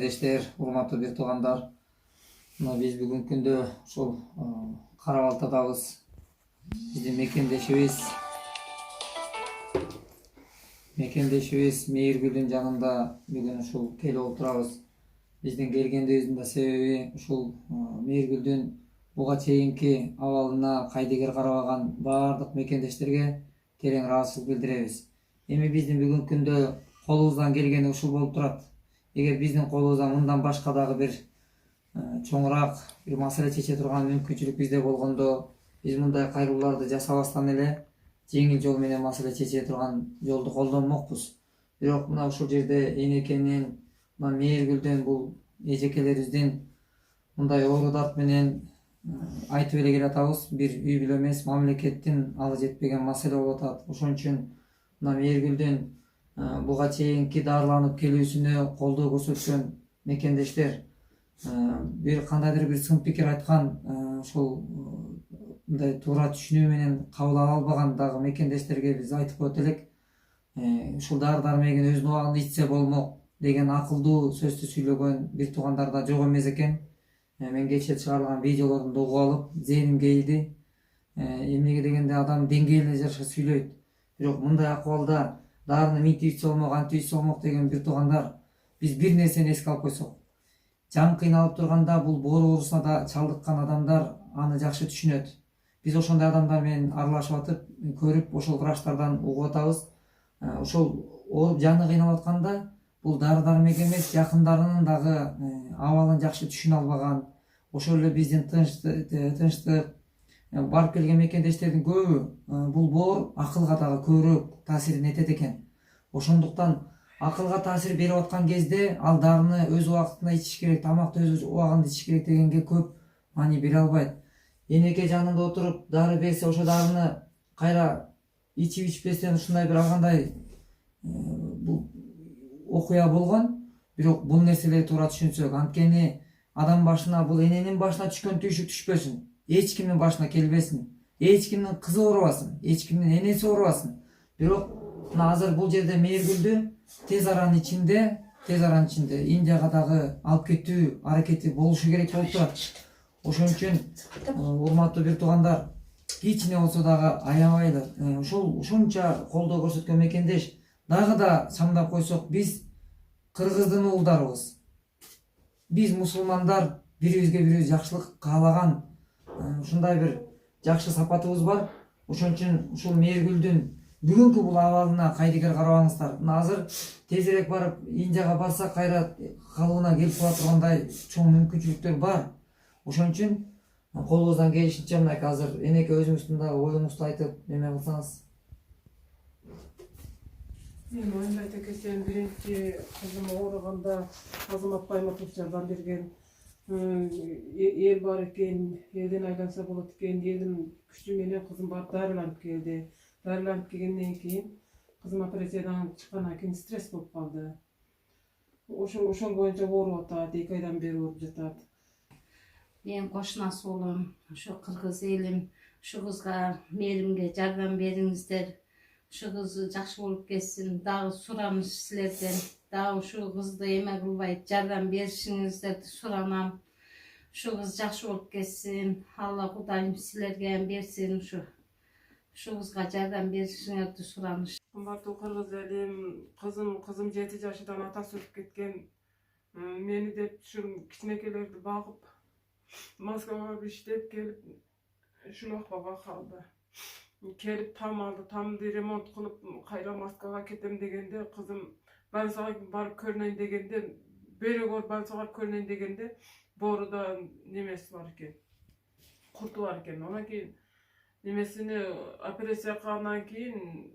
мекендештер, урматтуу бир туугандар. Мына биз бүгүнкү күндө ушул Кара Балтадабыз. Биздин мекендешибиз Мээргүлдүн жанында бүгүн ушул келип отурабыз. Биздин келгендибиздин да себеби ушул Мээргүлдүн буга чейинки абалына кайдыгер карабаган баардык мекендештерге терең ыраазычылык билдиребиз. Эми биздин бүгүнкү күндө колубуздан келгени ушул болуп турат. Эгер биздин колубузда мындан башка дагы бир чоңураак бир маселе чече турган мүмкүнчүлүк бизде болгондо, биз мындай кайрылууларды жасабастан эле жеңил жол менен маселе чече турган жолду колдонмокпуз. Бирок мына ушул жерде Энекенин, мына Мээргүлдүн, бул эжекелерибиздин мындай оору дарт менен айтып эле келатабыз. Бир үй бүлө эмес, мамлекеттин алы жетпеген маселе болуп атат. Ошон үчүн мына Мээргүлдүн буга чейинки дарыланып келүүсүнө колдоо көрсөткөн мекендештер, бир кандайдыр бир сын пикир айткан, ушул мындай туура түшүнүү менен кабыл ала албаган дагы мекендештерге биз айтып коет элек. Ушул дары дармегин өзүнүн убагында ичсе болмок деген акылдуу сөздү сүйлөгөн бир туугандар да жок эмес экен. Мен кечээ чыгарылган видеолордун да угуп алып, зээним кейиди. Эмнеге дегенде адам деңгээлине жараша сүйлөйт. Бирок мындай акыбалда дарыны мынтип ичсе болмок, антип ичсе болмок деген бир туугандар, биз бир нерсени эске алып койсок, жан кыйналып турганда бул боору оорусуна да чалдыккан адамдар аны жакшы түшүнөт. Биз ошондой адамдар менен аралашып атып, көрүп, ошол врачтардан угуп атабыз. Ошол ооруп жаны кыйналып атканда бул дары дармек эмес, жакындарынын дагы абалын жакшы түшүнө албаган, ошол эле биздин тынчтык барып келген мекендештердин көбү бул боор акылга дагы көбүрөөк таасирин этет экен. Ошондуктан акылга таасир берип аткан кезде ал дарыны өз убактында ичиш керек, тамакты өз убагында ичиш керек дегенге көп маани бере албайт. Энеке жанында отуруп дары берсе, ошо дарыны кайра ичип ичпестен ушундай бир алгандай бул окуя болгон. Бирок бул нерселерди туура түшүнсөк, анткени адам башына, бул эненин башына түшкөн түйшүк түшпөсүн, эч кимдин башына келбесин, эч кимдин кызы оорубасын, эч кимдин энеси оорубасын. Бирок мына азыр бул жерде Мээргүлдү тез аранын ичинде Индияга дагы алып кетүү аракети болушу керек болуп турат. Ошон үчүн урматтуу бир туугандар, кичине болсо дагы аябайлы ушунча колдоо көрсөткөн мекендеш дагы да самдап койсок, биз кыргыздын уулдарыбыз, биз мусулмандар бирибизге бирибиз жакшылык каалаган ушундай бир жакшы сапатыбыз бар. Ошон үчүн ушул Мээргүлдүн бүгүнкү бул абалына кайдыгер карабаңыздар. Мына азыр тезирээк барып Индияга барсак, кайра калыбына келип кала тургандай чоң мүмкүнчүлүктөр бар. Ошон үчүн колубуздан келишинче мынакей азыр Энеке өзүңүздүн дагы оюңузду айтып эме кылсаңыз. Мен оюмду айта кетсем, биринчи кызым ооруганда Азамат Байматов жардам берген. Эл бар экен, элден айланса болот экен, элдин күчү менен кызым барып дарыланып келди. Дарыланып келгенден кийин кызым операциядан чыккандан кийин стресс болуп калды. Ошол боюнча ооруп атат, 2 айдан бери ооруп жатат. Мен кошунасы уулум, ушу кыргыз элим, ушу кызга мээримге жардам бериңиздер. Ушу кыз жакшы болуп кетсин. Дагы сураныш силерден, дагы ушу кызды эме кылбай жардам беришиңиздерди суранам. Ушу кыз жакшы болуп кетсин. Алла Кудайым силерге берсин, ушу кызга жардам беришиңерди сураныш. Кымбаттуу кыргыз элим, кызым 7 жашынан атасы өлүп кеткен. Мени деп ушул кичинекейлерди багып, Москвага иштеп келип, ушул акыбалга калды. Келип там алды, тамды ремонт кылып, кайра Москвага кетем дегенде, кызым больницага барып көрүнөйүн дегенде, бөйрөгө больницага барып көрүнөйүн дегенде, бооруда немеси бар экен, курту бар экен. Анан кийин немесини операция кылгандан кийин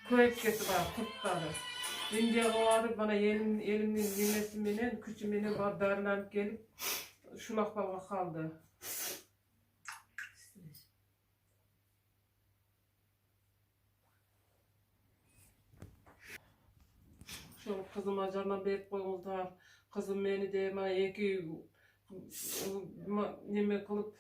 көбөйүп кетти баягы курттары. Индияга барып, мана элимдин немеси менен, күчү менен барып дарыланып келип, ушул акыбалга калды. Ошол кызыма жардам берип коюңуздар. Кызым мени де мына 2 неме кылып,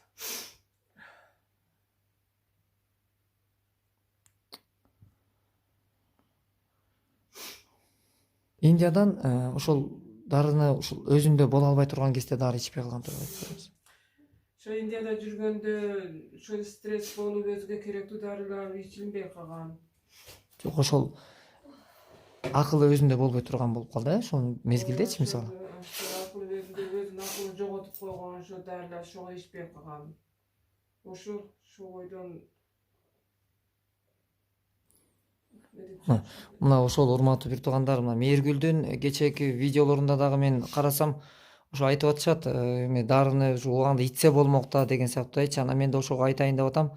Индиядан ошол дарыны ушул өзүндө боло албай турган кезде дары ичпей калган туруп айтып бериңиз. Ошо Индияда жүргөндө ошол стресс болуп өзүгө керектүү дарылар ичилбей калган. Жок, ошол акылы өзүндө болбой турган болуп калды, ошол мезгилдечи мисалы. Акылы өзүнүн акылын жоготуп койгон ошо дарылар ошого ичпей калган. Ошол ойдон Мына ошол урматтуу бир туугандар, мына Мээргүлдүн кечээки видеолорунда дагы мен карасам ошо айтып атышат, эме дарыны ушу убагында ичсе болмок да деген сыяктуучу. Анан мен да ошого айтайын деп атам.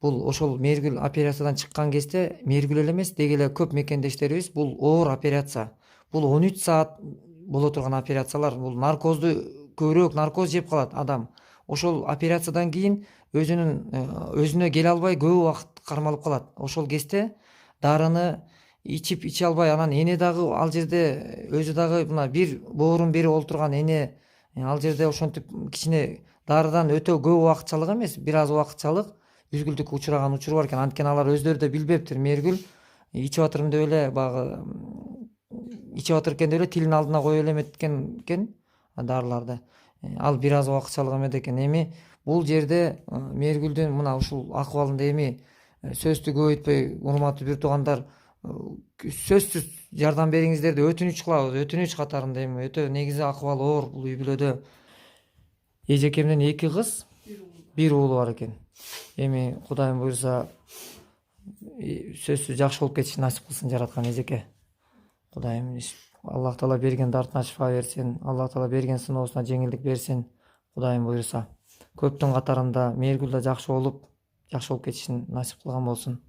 Бул ошол Мээргүл операциядан чыккан кезде Мээргүл эле эмес, деги эле көп мекендештерибиз бул оор операция. Бул 13 саат боло турган операциялар. Бул наркозду көбүрөөк наркоз жеп калат адам. Ошол операциядан кийин өзүнө келе албай көп убакыт кармалып калат. Ошол кезде дарыны иче албай, анан эне дагы ал жерде өзү дагы мына бир боорун берип олтурган эне ал жерде ошентип кичине дарыдан өтө көп убакытчалык эмес, бир аз убакытчалык үзгүлтүккө учураган учуру бар экен. Анткени алар өздөрү да билбептир. Мээргүл ичип атырмын деп эле баягы ичип атыр экен деп эле тилинин алдына кое элеметкен экен дарыларды. Ал бир аз убакытчалык эмет экен. Эми бул жерде Мээргүлдүн мына ушул акыбалында эми сөздү көп өтпөй, урматтуу бир туугандар, сөзсүз жардам бериңиздерди өтүнүч кылабыз. Өтүнүч катарында эми өтө негизи акыбалы оор бул үй бүлөдө. Эжекемдин 2 кыз, 1 уулу бар экен. Эми Кудайым буйрса сөзсүз жакшы болуп кетишин насип кылсын жараткан эжеке. Кудайым Аллах Таала берген дартына шифа берсин, Аллах Таала берген сыноосуна жеңилдик берсин. Кудайым буйрса көптүн катарында Мээргүл да жакшы болуп кетишин насип кылган болсун.